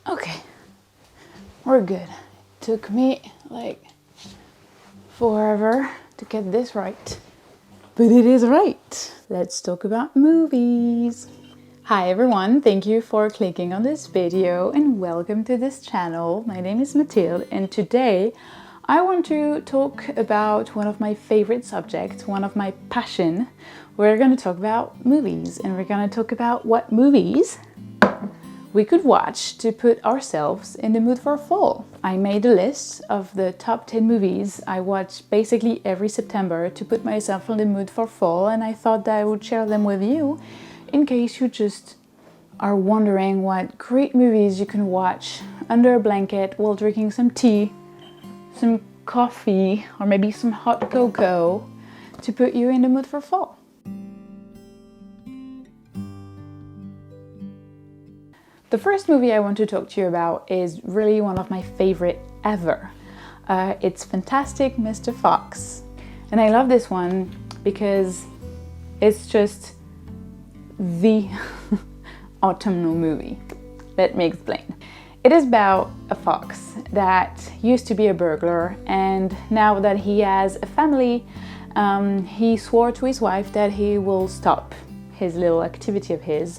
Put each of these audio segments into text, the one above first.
Okay, we're good. Took me like forever to get this right, but it is right. Let's talk about movies. Hi everyone, thank you for clicking on this video and welcome to this channel. My name is Mathilde and today I want to talk about one of my favorite subjects, one of my passion. We're going to talk about movies and we're going to talk about what movies we could watch to put ourselves in the mood for fall. I made a list of the top 10 movies I watch basically every September to put myself in the mood for fall, and I thought that I would share them with you in case you just are wondering what great movies you can watch under a blanket while drinking some tea, some coffee, or maybe some hot cocoa to put you in the mood for fall. The first movie I want to talk to you about is really one of my favorite ever. It's Fantastic Mr. Fox. And I love this one because it's just the autumnal movie. Let me explain. It is about a fox that used to be a burglar, and now that he has a family, he swore to his wife that he will stop his little activity of his.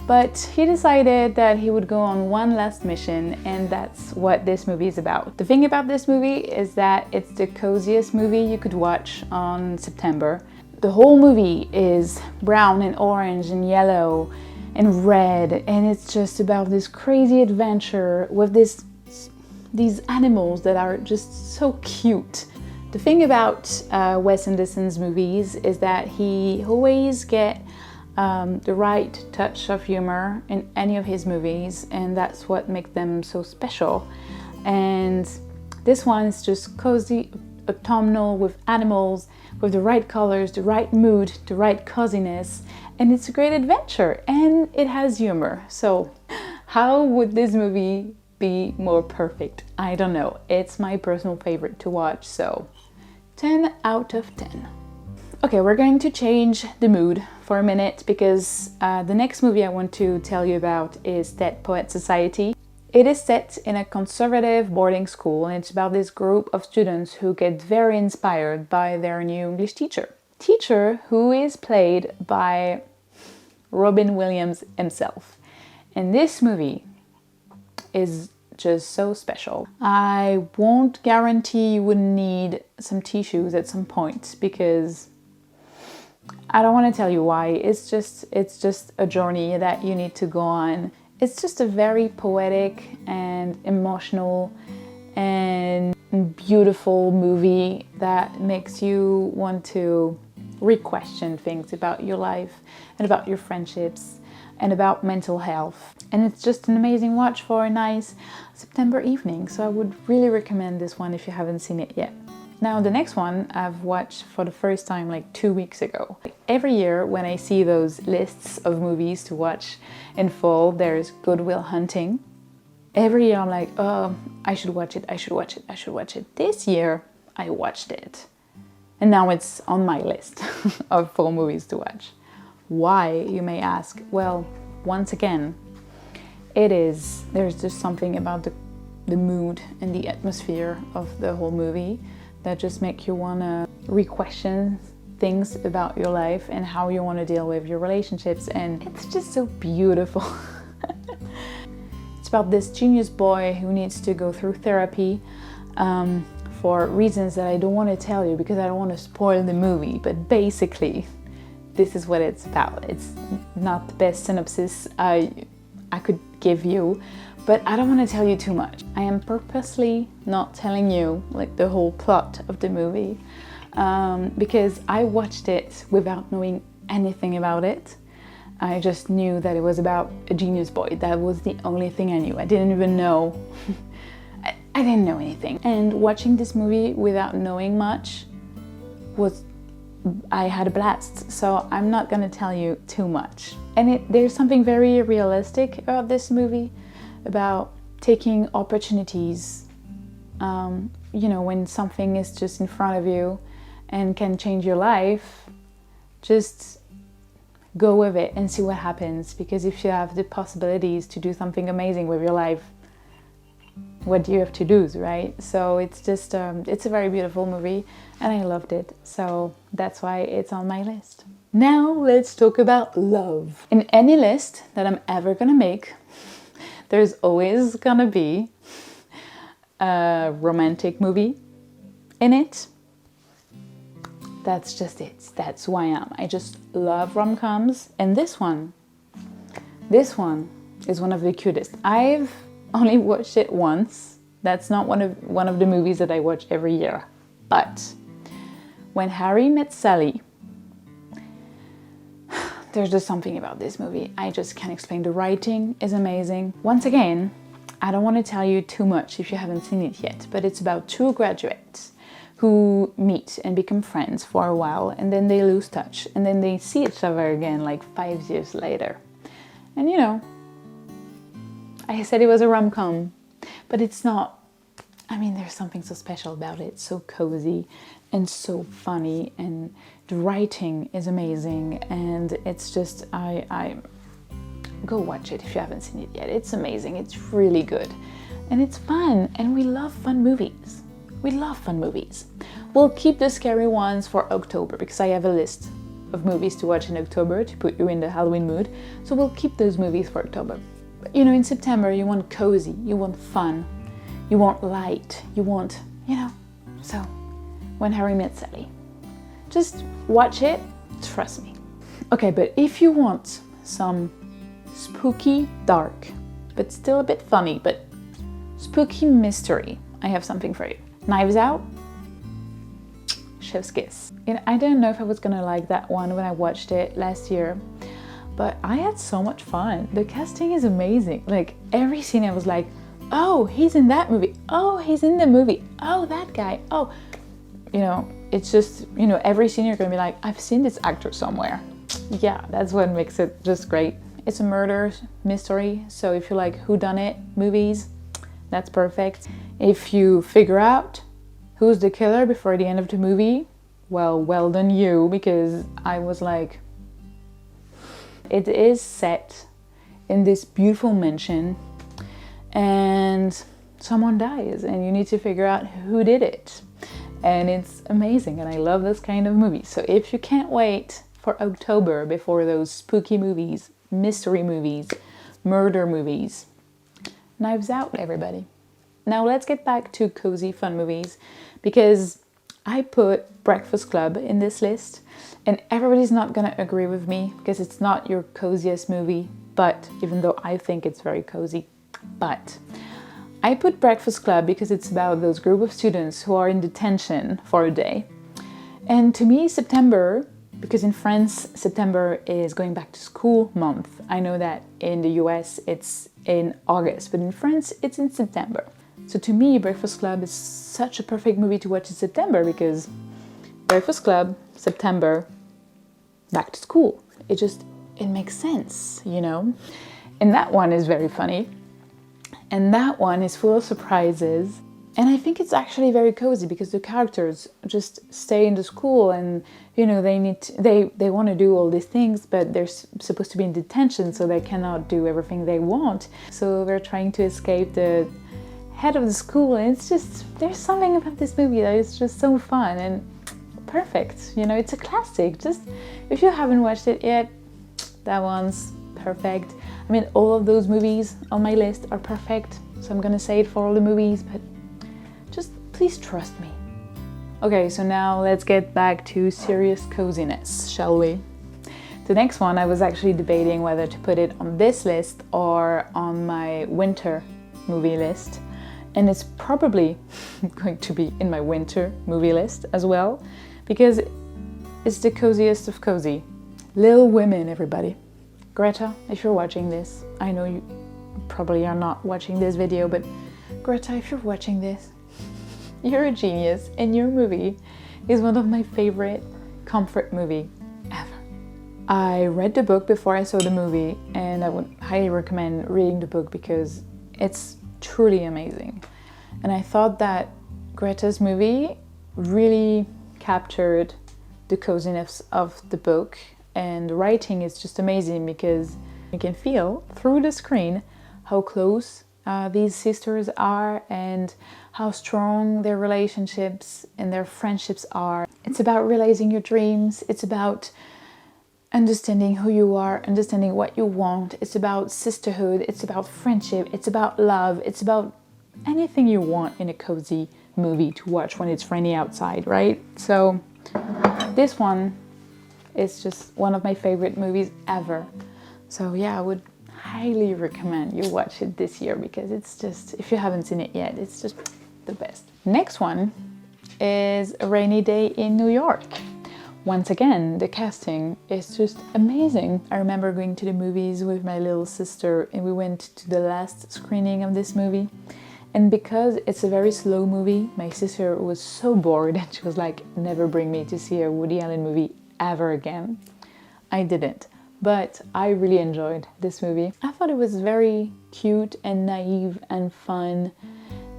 But he decided that he would go on one last mission, and that's what this movie is about. The thing about this movie is that it's the coziest movie you could watch on September. The whole movie is brown and orange and yellow and red, and it's just about this crazy adventure with these animals that are just so cute. The thing about Wes Anderson's movies is that he always gets the right touch of humor in any of his movies, and that's what makes them so special. And this one is just cozy, autumnal, with animals, with the right colors, the right mood, the right coziness, and it's a great adventure and it has humor. So how would this movie be more perfect? I don't know. It's my personal favorite to watch, so 10 out of 10. Okay, we're going to change the mood for a minute because the next movie I want to tell you about is Dead Poets Society. It is set in a conservative boarding school, and it's about this group of students who get very inspired by their new English teacher. Teacher who is played by Robin Williams himself. And this movie is just so special. I won't guarantee you wouldn't need some tissues at some point because I don't want to tell you why. It's just a journey that you need to go on. It's just a very poetic and emotional and beautiful movie that makes you want to re-question things about your life and about your friendships and about mental health. And it's just an amazing watch for a nice September evening. So I would really recommend this one if you haven't seen it yet. Now the next one I've watched for the first time like 2 weeks ago. Every year when I see those lists of movies to watch in fall, there's Good Will Hunting. Every year I'm like, oh, I should watch it, I should watch it, I should watch it. This year I watched it. And now it's on my list of fall movies to watch. Why, you may ask? Well, once again, there's just something about the mood and the atmosphere of the whole movie that just make you want to re-question things about your life and how you want to deal with your relationships, and it's just so beautiful. It's about this genius boy who needs to go through therapy for reasons that I don't want to tell you because I don't want to spoil the movie, but basically this is what it's about. It's not the best synopsis I could give you, but I don't want to tell you too much. I am purposely not telling you like the whole plot of the movie because I watched it without knowing anything about it. I just knew that it was about a genius boy. That was the only thing I knew. I didn't even know. I didn't know anything. And watching this movie without knowing much I had a blast. So I'm not gonna tell you too much. And there's something very realistic about this movie, about taking opportunities, you know, when something is just in front of you and can change your life, just go with it and see what happens. Because if you have the possibilities to do something amazing with your life, what do you have to lose, right? So it's just, it's a very beautiful movie and I loved it. So that's why it's on my list. Now let's talk about love. In any list that I'm ever gonna make, there's always gonna be a romantic movie in it. That's just it. That's who I am. I just love rom-coms. And this one is one of the cutest. I've only watched it once. That's not one of the movies that I watch every year. But When Harry Met Sally, there's just something about this movie. I just can't explain. The writing is amazing. Once again, I don't want to tell you too much if you haven't seen it yet, but it's about two graduates who meet and become friends for a while, and then they lose touch, and then they see each other again like 5 years later. And you know, I said it was a rom-com, but it's not. I mean, there's something so special about it, so cozy and so funny, and the writing is amazing, and it's just, I go watch it if you haven't seen it yet. It's amazing, it's really good, and it's fun, and we love fun movies. We love fun movies. We'll keep the scary ones for October, because I have a list of movies to watch in October to put you in the Halloween mood, so we'll keep those movies for October. But you know, in September you want cozy, you want fun, you want light, you want, you know, so When Harry Met Sally. Just watch it, trust me. Okay, but if you want some spooky, dark, but still a bit funny, but spooky mystery, I have something for you. Knives Out, Chef's Kiss. You know, I didn't know if I was gonna like that one when I watched it last year, but I had so much fun. The casting is amazing. Like every scene I was like, oh, he's in that movie. Oh, he's in the movie. Oh, that guy. Oh, you know, it's just, you know, every scene you're gonna be like, I've seen this actor somewhere. Yeah, that's what makes it just great. It's a murder mystery, so if you like whodunit movies, that's perfect. If you figure out who's the killer before the end of the movie, well done you, because I was like, it is set in this beautiful mansion and someone dies and you need to figure out who did it. And it's amazing, and I love this kind of movie. So if you can't wait for October before those spooky movies, mystery movies, murder movies, Knives Out, everybody. Now let's get back to cozy fun movies, because I put Breakfast Club in this list, and everybody's not gonna agree with me because it's not your coziest movie, but even though I think it's very cozy, but I put Breakfast Club because it's about those group of students who are in detention for a day. And to me, September, because in France, September is going back to school month. I know that in the US it's in August, but in France it's in September. So to me, Breakfast Club is such a perfect movie to watch in September, because Breakfast Club, September, back to school. It makes sense, you know? And that one is very funny. And that one is full of surprises. And I think it's actually very cozy because the characters just stay in the school, and you know, they want to do all these things, but they're supposed to be in detention, so they cannot do everything they want. So they're trying to escape the head of the school, and it's just, there's something about this movie that is just so fun and perfect. You know, it's a classic. Just if you haven't watched it yet, that one's perfect. I mean, all of those movies on my list are perfect, so I'm gonna say it for all the movies, but just please trust me. Okay, so now let's get back to serious coziness, shall we? The next one, I was actually debating whether to put it on this list or on my winter movie list, and it's probably going to be in my winter movie list as well, because it's the coziest of cozy. Little Women, everybody. Greta, if you're watching this, I know you probably are not watching this video, but Greta, if you're watching this, you're a genius, and your movie is one of my favorite comfort movie ever. I read the book before I saw the movie, and I would highly recommend reading the book because it's truly amazing. And I thought that Greta's movie really captured the coziness of the book, and the writing is just amazing because you can feel through the screen how close these sisters are and how strong their relationships and their friendships are. It's about realizing your dreams. It's about understanding who you are, understanding what you want. It's about sisterhood. It's about friendship. It's about love. It's about anything you want in a cozy movie to watch when it's rainy outside, right? So this one is just one of my favorite movies ever. So yeah, I would highly recommend you watch it this year because it's just, if you haven't seen it yet, it's just the best. Next one is A Rainy Day in New York. Once again, the casting is just amazing. I remember going to the movies with my little sister and we went to the last screening of this movie. And because it's a very slow movie, my sister was so bored and she was like, never bring me to see a Woody Allen movie ever again. I didn't. But I really enjoyed this movie. I thought it was very cute and naive and fun.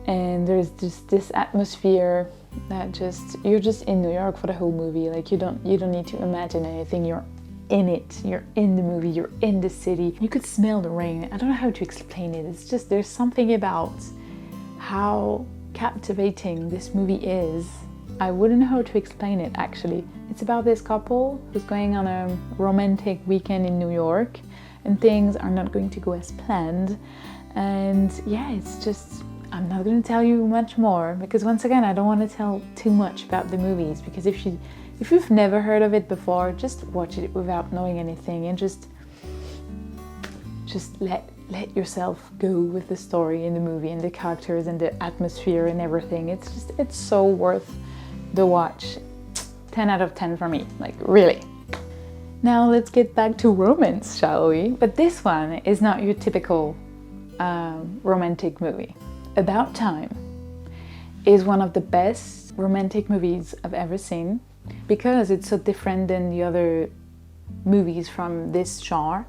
And there's just this atmosphere that you're just in New York for the whole movie. Like you don't need to imagine anything. You're in it. You're in the movie. You're in the city. You could smell the rain. I don't know how to explain it. It's just, there's something about how captivating this movie is. I wouldn't know how to explain it actually. It's about this couple who's going on a romantic weekend in New York and things are not going to go as planned. And yeah, it's just, I'm not going to tell you much more because once again, I don't want to tell too much about the movies because if you've never heard of it before, just watch it without knowing anything and just let yourself go with the story in the movie and the characters and the atmosphere and everything. It's so worth the watch. 10 out of 10 for me, like really. Now let's get back to romance, shall we? But this one is not your typical romantic movie. About Time is one of the best romantic movies I've ever seen because it's so different than the other movies from this genre.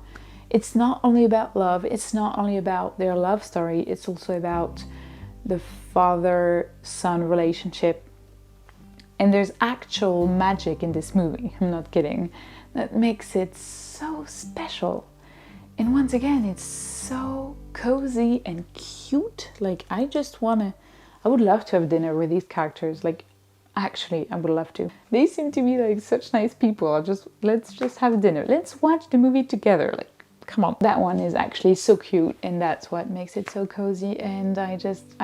It's not only about love, it's not only about their love story, it's also about the father-son relationship. And there's actual magic in this movie, I'm not kidding, that makes it so special. And once again, it's so cozy and cute. Like I would love to have dinner with these characters. Like actually, I would love to. They seem to be like such nice people. Let's just have dinner. Let's watch the movie together. Like, come on. That one is actually so cute and that's what makes it so cozy. And I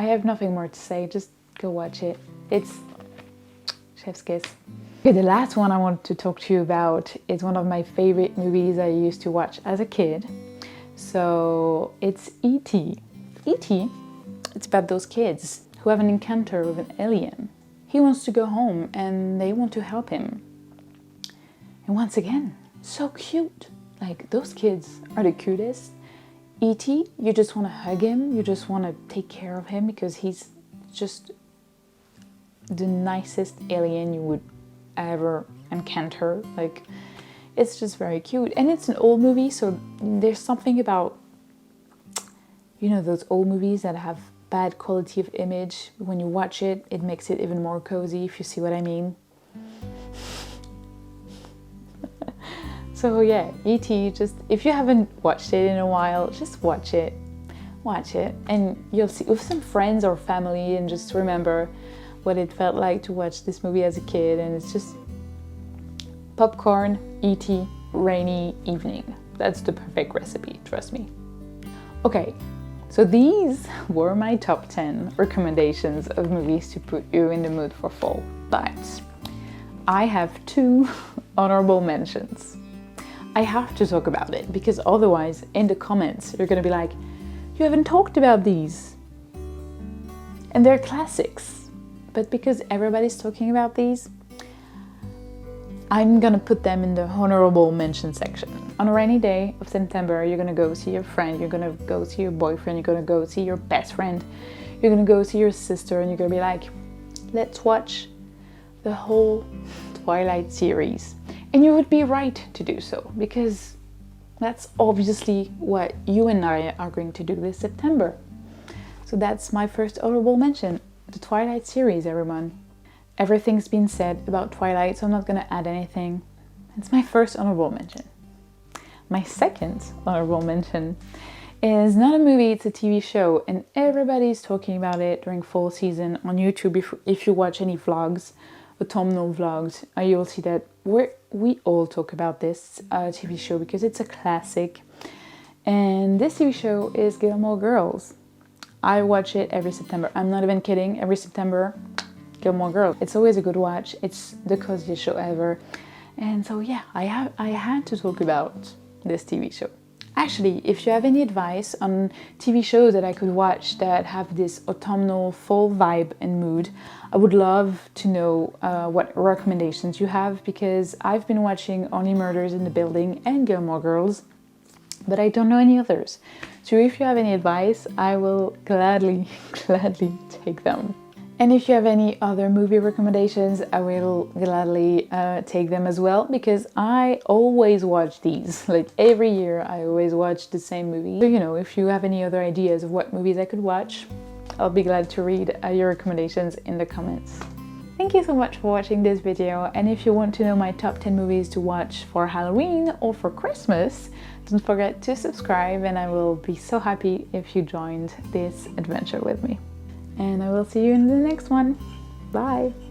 have nothing more to say. Just go watch it. It's chef's kiss. Okay, the last one I want to talk to you about is one of my favorite movies I used to watch as a kid. So it's E.T. E.T., it's about those kids who have an encounter with an alien. He wants to go home and they want to help him. And once again, so cute. Like those kids are the cutest. E.T., you just want to hug him. You just want to take care of him because he's just the nicest alien you would ever encounter. Like it's just very cute and it's an old movie, so there's something about, you know, those old movies that have bad quality of image. When you watch it, it makes it even more cozy, if you see what I mean. So yeah, E.T., just if you haven't watched it in a while, just watch it and you'll see with some friends or family and just remember what it felt like to watch this movie as a kid. And it's just popcorn, E.T., rainy evening. That's the perfect recipe, trust me. Okay, so these were my top 10 recommendations of movies to put you in the mood for fall. But I have 2 honorable mentions. I have to talk about it because otherwise in the comments you're gonna be like, you haven't talked about these. And they're classics. But because everybody's talking about these, I'm gonna put them in the honorable mention section. On a rainy day of September, you're gonna go see your friend, you're gonna go see your boyfriend, you're gonna go see your best friend, you're gonna go see your sister, and you're gonna be like, let's watch the whole Twilight series. And you would be right to do so, because that's obviously what you and I are going to do this September. So that's my first honorable mention, the Twilight series, everyone. Everything's been said about Twilight, so I'm not gonna add anything. It's my first honorable mention. My second honorable mention is not a movie, it's a TV show, and everybody's talking about it during fall season on YouTube. If you watch any vlogs, autumnal vlogs, you'll see that we all talk about this TV show because it's a classic. And this TV show is Gilmore Girls. I watch it every September. I'm not even kidding. Every September, Gilmore Girls. It's always a good watch. It's the coziest show ever. And so yeah, I had to talk about this TV show. Actually, if you have any advice on TV shows that I could watch that have this autumnal fall vibe and mood, I would love to know what recommendations you have, because I've been watching Only Murders in the Building and Gilmore Girls, but I don't know any others. So if you have any advice, I will gladly take them. And if you have any other movie recommendations, I will gladly take them as well, because I always watch these. Like every year, I always watch the same movie. So, you know, if you have any other ideas of what movies I could watch, I'll be glad to read your recommendations in the comments. Thank you so much for watching this video, and if you want to know my top 10 movies to watch for Halloween or for Christmas, don't forget to subscribe, and I will be so happy if you joined this adventure with me. And I will see you in the next one. Bye!